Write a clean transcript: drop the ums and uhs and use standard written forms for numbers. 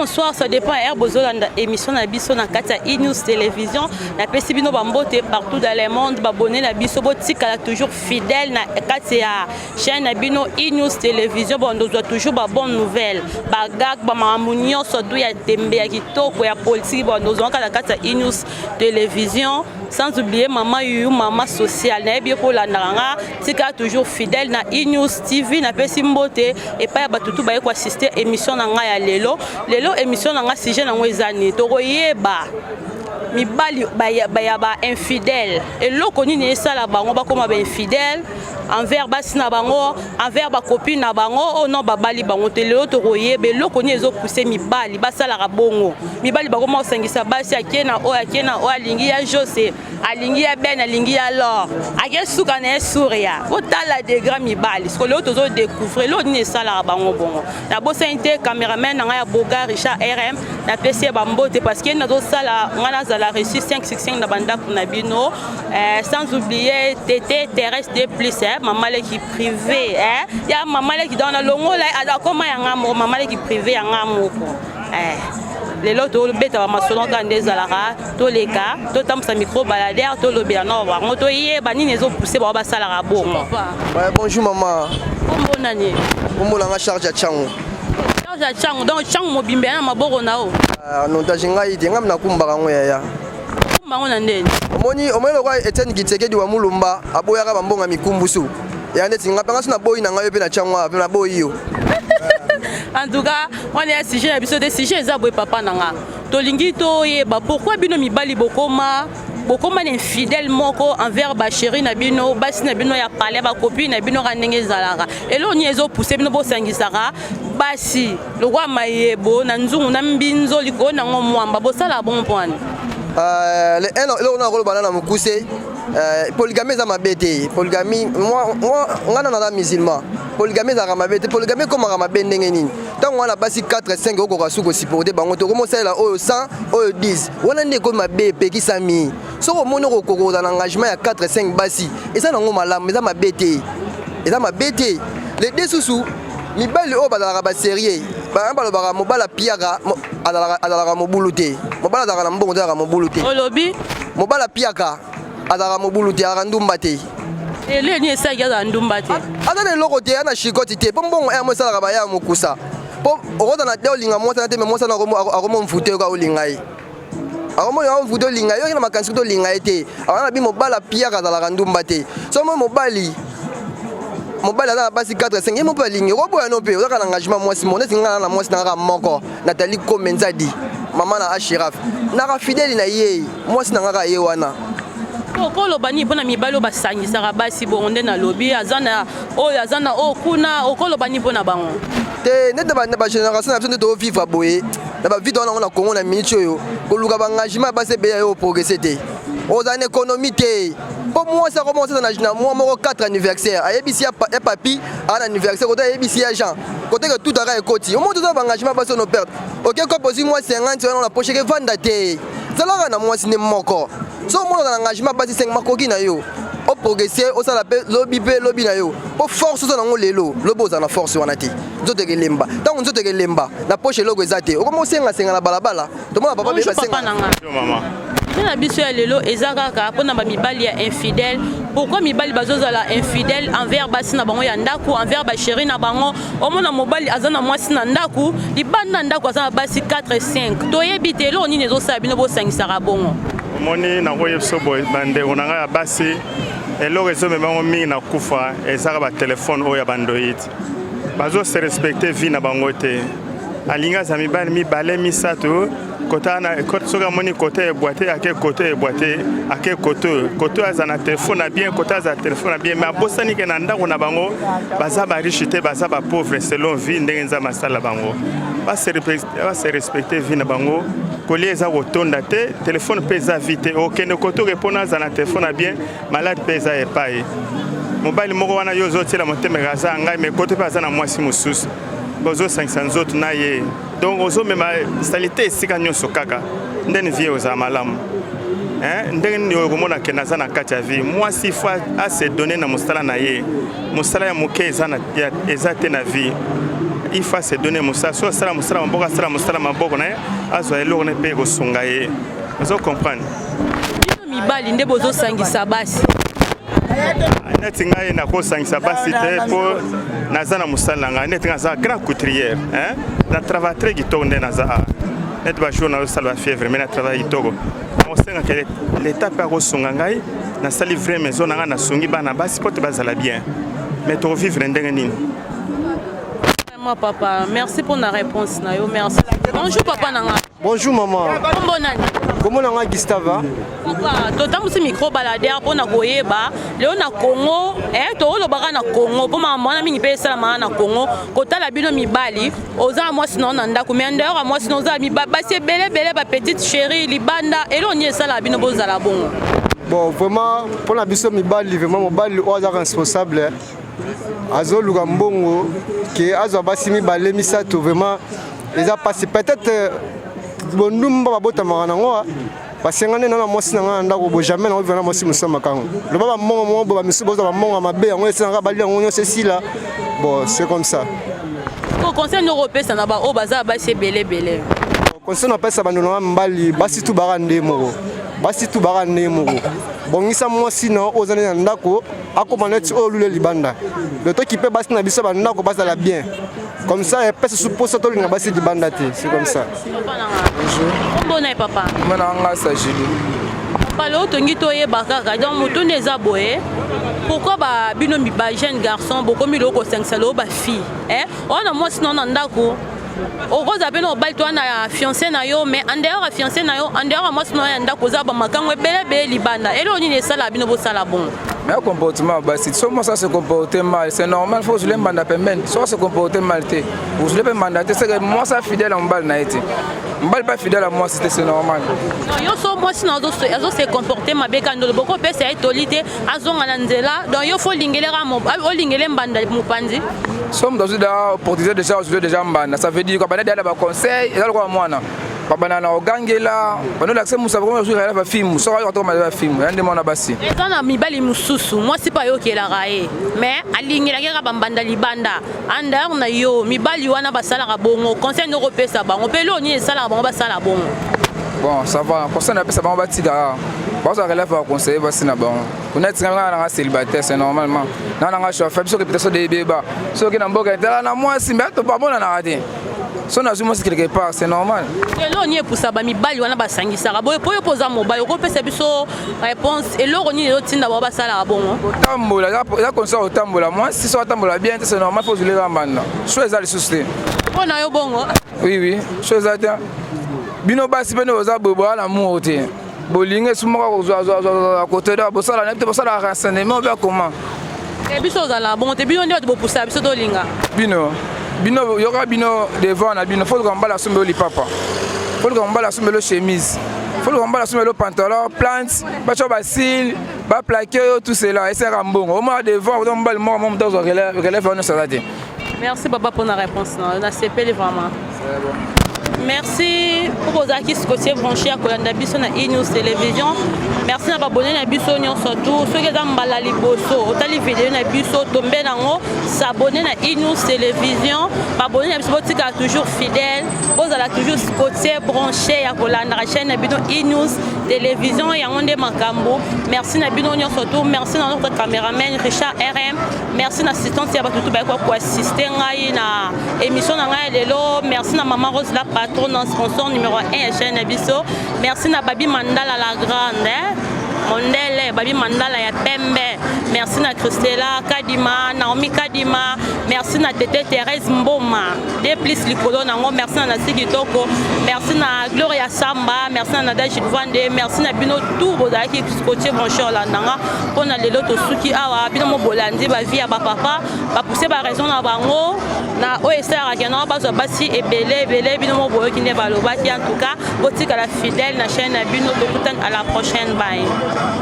bonsoir, ça dépend. Émission na biso na kata e-news télévision. La pesibino bambote partout dans le monde. Abonné na biso botika toujours fidèle na kata chaîne na bino e-news télévision. Bon, nous doit toujours ba bonne nouvelle. Ba gag ba mamunyo surtout ya tembe ya kitoko ya politique. Bon, nous on kata e-news télévision. Sans oublier maman yu maman sociale. Na bien pour la naranga. Tika toujours fidèle na e-news TV na pesimbote et pas ba tutu ba ko assister émission na nga ya lelo émission na nga sujet na ngwezani tokoyeba mibali ba infidèle et loko nini esala bango ba koma ba infidèle envers basi na bango envers ba copine na bango oh non ba bali bango te lelo tokoyeba loko ni ezo pousser mibali basala ka bongo mibali ba koma osangisa basi akena o alingi ya José alingi ya Ben alingi ya Lor akesuka na souria otala de grand mibali ce que lelo tozo découvrir lo ni esala ka bango bongo na bosa inte cameraman na ya Boga Richard RM na PC bambote parce que na zo sala ngana za la reçu 565 na banda kuna bino sans oublier TT terrestre plus maman l'équipe privée ya maman l'équipe dans la longo là ada koma ya ngamo maman l'équipe privée ya ngamo ko lelo to beta ba masolo ka ndezalaka to leka to tamsa micro baladaire to lobia no ba ngoto yé ba nini ezo pousser ba sala ka bongo. Ouais, bonjour maman. Bonjour nani. Bonjour la charge à Chango. Charge à Chango donc Chango mobimbe na maboko nao. Non tajinga ite ngam na kumbaka ngoya ya. Kumbango na ndeni. Omoni omelo kwa Etienne Kitsekedi wa Mulumba aboya ka bambonga mikumbusu. Ya ndeti ngapanga sina boy na ngayo pe na Chango ape na boy yo. En tout cas, on est à sujet des sujets ezabwe papa nanga. Tolingi to yeba pourquoi bino mibali bokoma infidèle moko envers ba chéri na bino basi na bino ya parler ba copine na bino ka ndenge zalaka. Elo ni ezo pousser bino bo sangisaka basi le roi mayebo na nzungu na mbinzo liko na ngomwamba bo sala bon point. Le on a rolo banana mukuse polygamie za mabete polygamie moi ngana na musulman polygamie za mabete polygamie comme ma bendenge nini tant on a basi 4 5 oko ka suko supporter bango to commencer la oyo 100 oyo 10 wana ndeko mabe peki sami soko mono ko ko dans engagement ya 4 5 basi et ça nango malamu za mabete les deux sous mibali o bazala ba sérieux ba balobaka mobala piaka adala mobulute mobala dala mbongo dala mobulute olobi mobala piaka adala mobulute arandumba te ele ni esa ya ndumba te adala loko te ana shikoti te mbongo ya mosala ba ya mokusa po okoda na deo linga mota te me mosa na akomo mfute ka olingai akomo ya mfute olingai yo na makanisi to lingai te ana bi mobala piaka adala ndumba te so mobali ala basi 4 5 yemo pa ligne ko boya no pe o ka engagement mwasi mo neti ngana na mwasi na ka moko Nathalie Komenzadi mama na Ashiraf na ka fidèle na ye mwasi na ka ye wana okolo bani pona mibalo basangisa basi bonde na lobby azana o kuna okolo bani pona bango te neta ba génération na to vivre boye na ba vie on a Congo na minute yo ko luka ba engagement basi be yo progresser te aux années économiques pour moi ça commence dans moi 4 anniversaire ayebisi ya papi à anniversaire côté ayebisi ya Jean côté que tout arrêt côté au moins tout ça engagement pas nos perte OK comme poser moi 50 on la poche que vendre te ça là na moi ciné moko so moi dans engagement pas 5 makoki na yo au progresser au ça l'appelle lobby na yo pour force ça na lelo lobo za na force wana te nzoto ke lemba tant nzoto ke lemba na poche logo ezate o comme senga na balabala to mona papa be senga maman na biso ya lelo ezakaka pona ba mibali ya infidèle pourquoi mibali bazozala infidèle envers basi na bango ya ndaku envers ba chéri na bango omona mobali azana mwasi na ndaku libanda ndaku azana basi 4 5 toyebi te lo nini ezosala bino bo sangisaka bongo omoni na koyebso boy bande onanga ya basi eloko ezomemango mingi na kufa ezaka ba telefone oyo ya bandoid bazo se respecter vie na bango te alinga za mibali mibale misato kota na soka moni côté boîté ake côté boîté ake côté azana téléphone na bien côté za téléphone na bien mais abosani ke na ndako na bango baza ba riche te baza ba pauvre selon vie ndenge nza masala bango ba se respecter vie na bango kolie eza kotonda te téléphone pesa vite okende koto repona za na téléphone na bien malade pesa epai mobile moko wana yo zotela motema kaza ngai mais côté pas na mwasi mosusu bozo 500 autres na ye donc ozo mema salité sika nyonso kaka ndeni vie oza malamu ndenge ni okomona ke naza na kati ya vie mwasi fois a se donner na mosala na ye mosala ya moke eza te na vie il faut se donner moussa soit ça moussa mboka ça moussa maboko na azo eloko ne pe ko sunga ye vous comprenez mibali nde bozo sangisa basi neti ngai na ko sangisa basi te po nazana musala ngai neti ngaza grand couturière hein na travail très kitoko nde naza net ba jour na salva fièvre mais na travail kitoko on senga que l'état pa ko sunga ngai na sali vrai maison na na sungi bana basi pote bazala bien mais to vivre ndenge nini. Moi papa, merci pour la réponse nayo, merci. Bonjour papa nanga. Bonjour maman. Comment nanga Gustava? Papa, tota musi micro baladeur pour na koyeba. Leo na Congo, to lo baka na Congo, pour maman na mingi pe sala na Congo, kota la bino mibali, oza moi sinon na ndako mais ndeur moi sinon za mibali, basi bele ba petite chérie libanda, et lo nie sala bino bozala bongo. Bon, vraiment pour la biso mibali, vraiment mobali oza responsable. Azo Lugambongo qui azo basimi balé misato vraiment les a passé peut-être bon numba bota maranango parce que ngane na mosi na ndako bo jamais na vena mosi musama kango le baba mongo bo misu boza mongo mabe ngo esanga bali ngo ceci là bon c'est comme ça au conseil européen ça na ba o baza basi belé conseil na pesa bando na mbali basi tu barande moko basi tu barande moko bongisa mosi na ozana na ndako akomaneti o lule libanda le temps qui peut basi na biso ba ndako basa la bien comme ça et pesa suppose to linga basi libanda te c'est comme ça. Bonjour. Bonne papa. Mananga sajili. Palo tongi toye bakaka donc mutu neza boye. Pourquoi ba bino mi ba jeune garçon beaucoup mi loko 5 salo ba fille on a moi sinon na ndako au rose abeno bal toi na fiancé na yo mais en dehors fiancé na yo en dehors moi sinon ya ndako za ba makango bele libanda et lo ni ne sala bino bo sala bon. Mais comportement basi soit moi ça se comporter mal c'est normal faut je le mandat permettre soit se comporter mal vous je le mandater c'est que moi ça fidèle en balle na été mbal pas fidèle à moi c'est normal non yo so moi sinon azo se comporter mabeka ndo beaucoup pe c'est tolité azonga na nzela donc yo faut lingelera mo o lingele mbanda mupanzi somme dans une opportunité déjà mbanda ça veut dire que bana ba conseil et là quoi moi na papa na ogangela bano l'accès musa ko jour ya ba film so ko to ma film yande mona basi et na mibali mususu moi c'est pas yo qui la raé mais alingela ke ba mbanda libanda andar na yo mibali wana basala ka bongo conseil européen ça ba on peut lo ni sala ba basala bongo bon ça va conseil na pesa ba batida ba ça relève au conseil basi na bon connaître nga célibataire c'est normalement na nga chauffeur biso que peut-être des bébés so que na mboka na moi si mais to pas bon na raté so na zuma quelque part c'est normal elo ni pour ça ba mibali wana basangisaka boye po poza mobile ko pesa biso réponse elo ni elo tinda ba basala bongo tambola ya conseil au tambola moi si so tambola bien c'est normal faut je le ramener choix ça le souci on a yo bongo oui choix ça bino basi beno za bobo ala muote bolinge sumaka ko zo côté da bosala na te bosala renseignement bien comment et biso za la bon te bino ndio bo poussa biso to linga bino yoka bino devant na bino faut que mbala sombe li papa faut que mbala sombe le chemise faut que mbala sombe le pantalon plante ba cho ba sil ba plaquer tout cela et c'est rambon au moins devant donc mbala moi dans relève on ça dit merci papa pour la réponse on a CP vraiment c'est bon. Merci pour vos acquis côté branché à Kolanda Biso na E-News Télévision. Merci na abonné na biso surtout ceux qui ont mbala liboso otali vidéo na biso tomber nango s'abonner na E-News Télévision abonner na biso tika toujours fidèle vous allez toujours côté branché à Kolanda chaîne na biso E-News Télévision ya ngonde makambo. Merci na bino surtout merci na notre caméraman Richard RM. Merci na assistante ya batutu ba ko assister ngai na émission na ngai lelo. Merci na maman Rose la patronne sponsor numéro 1 chaîne Biso. Merci na Babi Mandala la grande Mondele Babi Mandala ya Pembe. Merci na Christella Kadima Naomi Kadima. Merci na Tete Thérèse Mboma de plus likolo nango. Merci na Sigi Toko. Merci na Gloria Samba. Merci na Nadaji Vande. Merci na bino tout bozaki côté branché la nanga pour na lelo to suki awa bino mo bolandi ba vie ba papa ba pousser ba raison na bango na OSR akena ba zo basi ebele bino mo boyo ki ne baloba ki en tout cas botika la fidèle na chaîne bino to kutan à la prochaine bye.